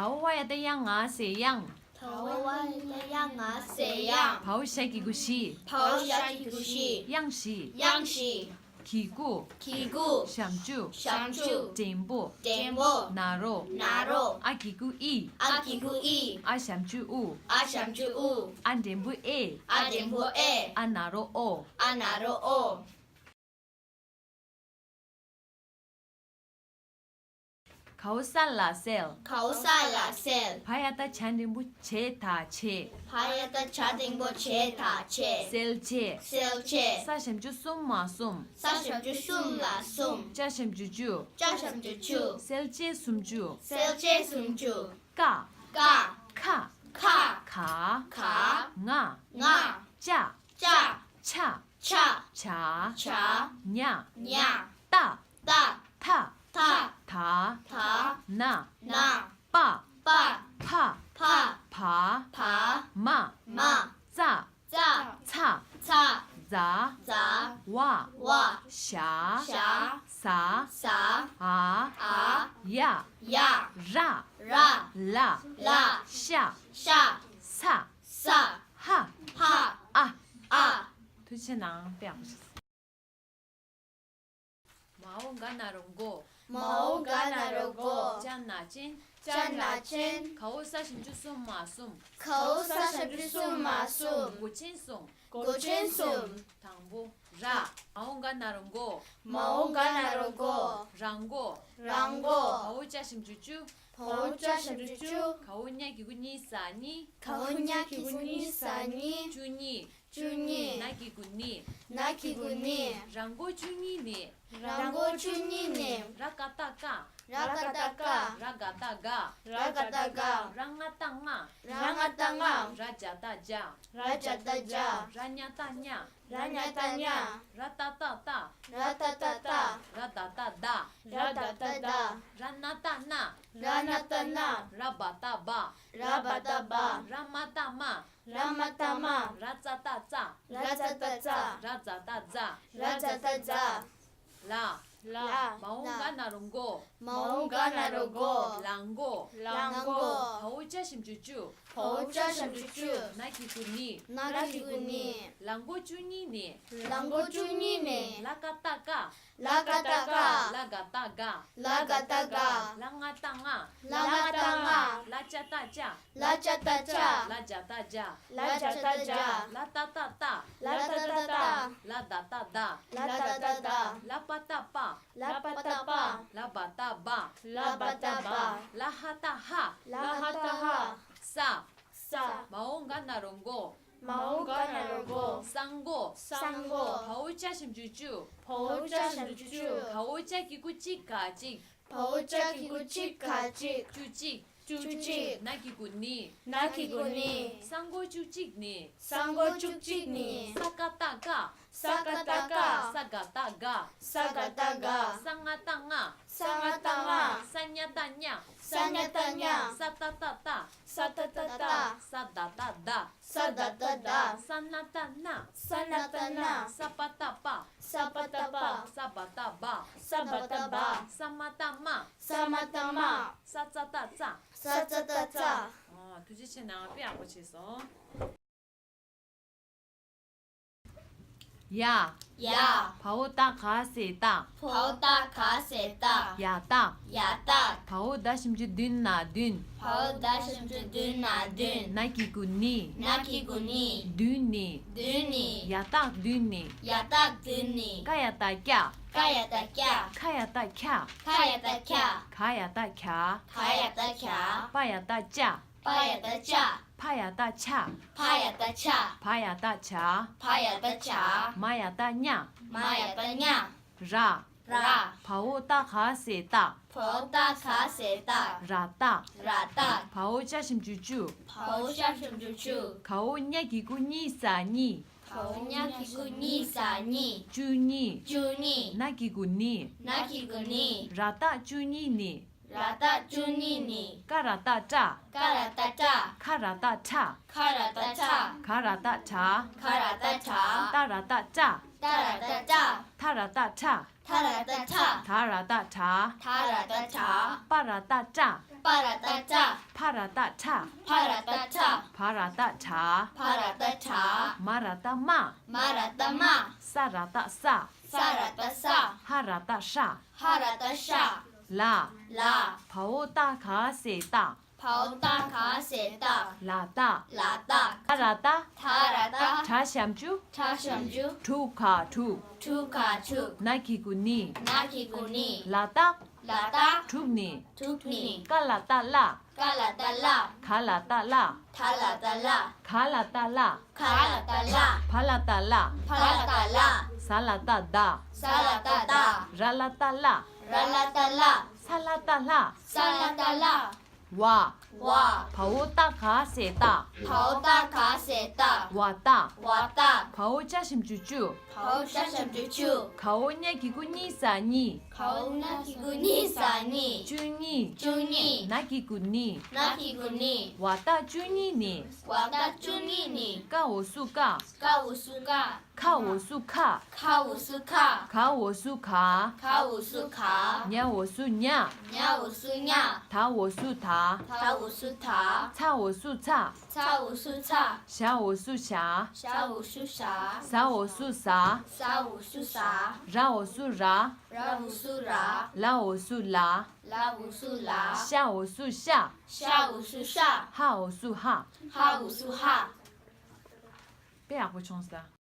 가오와야 대 양아 세양 头湾的样啊谁样？ 바오샤기구시 跑下去去， 양시 样式 기구 旗鼓 샴주 相助 젠보 点播 나로 拿肉 아기구이 阿旗鼓一 아샴주우 阿相助五 안덴부에 阿点播二 아나로오 阿拿肉二。 가오살라셀 口塞拉셀 바야다 찬덴부 제다체 还有的查定波切塔切 셀체 셀切 사샴주 쏨마쏨 三小就送啦送， 짜샴주주 加上就就 셀체 숨주 셀切送就 까 嘎 카 卡 가 卡 nga 啊 짜 炸 차 恰 차 查 냐 呀 따 大 타 塔 다 塔 나 那 빠 爸 파 怕 파 爬 마 马 짜 炸 차 擦 자 杂 와 哇 샤 侠 사 撒 아 啊 야 呀 라 ra 라 라 샤 下 사 撒 하 哈 아 啊 도대체 나 빼앗겼어. 마온가 나롱고 毛干那肉锅， 짠나진 蘸拿针， 가오사 신주 쏨마쏨 口撒上去送马送， 고친쏨 果真送， 당보 라 마온가 나롱고 毛干那肉锅， 랑고 然后 가오자 심주주 头加上去煮， 가오냐 기구니 싸니 口냐 기분이 싸니， 주니 煮你， 나기구니 나 기분이， 랑고 주니니 然后煮你呢， 라까따까 라가다가 라가다가 라가다가 랑아땅아 랑아땅아 라자다자 라자다자 라냐따냐 라냐따냐 라따따따 라따따따 라다다다 라다다다 라나따나 라나따나 라바따바 라바다바 라마따마 라마따마 라짜따짜 라자다자 라자다자 라자다자 라 라 마온가 나롱고 마온가 나로고 랑고 랑고 가오자 심주주 호자 샴주쭈 나기구니 나라기구니 랑고 주니니 랑고 주니네 라까따까 라가다가 라가따가 라가다가 랑아땅아 라가땅아 라짜따짜 라자다자 라자따자 라자다자 라따따따 라다다다 라다따다 라다다다 라빠따빠 라빠따빠 라바따바 라바다바 라하따하 라하다하 싸 싸 마온가 나롱고 마오가 나로고 쌍고 쌍고 가오자 심주주 호자 샴주쭈 가오자 기구찌까지 호자 기구치까지 주직 주직 나기구니 나기구니 쌍고 주직니 쌍고 죽직니 사까따가 사가다가 사가다가 사가다가 쌍아땅아 쌍아땅아 싸냐따냐 싸냐따냐 사따따따 사따따따 사다다다 사다다다 산나따나 사나따나 사빠따빠 사바다바 사바따바 사바다바 사마따마 사마따마 사짜따짜 사짜따짜 도대체 나 빼앗겼어. 야 야 바오따 가세따 호다 가세다 야따 야다 바오다 심주 든나든 호다 심주 드나든 나기구니 나기구니 든니 드니 야따 든니 야다 드니 까야따 꺄 까야다 꺄 카야따 캬 카야다 캬 가야따 캬 카야다 캬 빠야따 짜 빠야다 짜 파야따 차 파야다 차 바야따 차 파야다 차 마야따 냐 마야다 냐 라 라 바오따 가세따 호다 가세다 라따 라다 바오자 심주주 호샤 심주추 가오냐 기구니 싸니 호냐 기구니 싸니 주니 주니 나기구니 나기구니 라따 주니니 拉达朱妮妮，嘎啦哒炸，嘎啦达炸，卡啦哒叉，卡拉达叉，卡啦哒茶，卡拉达茶，哒啦哒炸，达拉达炸，塔啦哒叉，塔拉达叉，塔啦哒茶，塔拉达茶，巴啦哒炸，巴拉达炸，帕啦哒叉，帕拉达叉，帕啦哒茶，帕拉达茶，马啦哒嘛，马拉达玛，萨啦哒萨，萨拉达萨，哈啦哒沙，哈拉达沙，啦，拉，跑大卡西大，跑大卡写大，啦哒，拉大，塔啦哒，塔拉达，茶香猪，查什猪，图卡图，图卡图，奈基古尼，拿起古尼，啦哒，拉达，图尼，图尼，嘎啦哒啦，嘎拉达拉，卡啦哒啦，塔拉达拉，卡啦哒啦，卡拉达拉，帕啦哒啦，帕拉达拉，萨啦哒哒，萨拉达达，啦啦哒啦，拉拉达拉，萨啦哒啦，萨拉达拉，哇，哇，跑大卡西大，跑大卡写大，哇哒，哇大，跑加什猪猪，跑查什猪猪，考奈基古尼萨尼，跑拿起古尼萨尼，朱尼，朱尼，奈基古尼，拿起古尼，哇哒朱尼尼，哇大朱尼尼，嘎我苏嘎，卡乌苏嘎，卡我苏卡，卡乌苏卡，卡我苏卡，卡乌苏卡，냐我苏냐， 냐乌苏냐， 塔我苏塔，塔乌苏塔，擦我苏擦，擦乌苏擦，虾我苏虾，沙乌苏沙，撒我苏撒，沙乌苏沙，让我苏拉，拉乌苏拉，拉我苏拉，拉乌苏拉，下我苏下，下乌苏下，哈我苏哈，哈乌苏哈。别会冲死啊！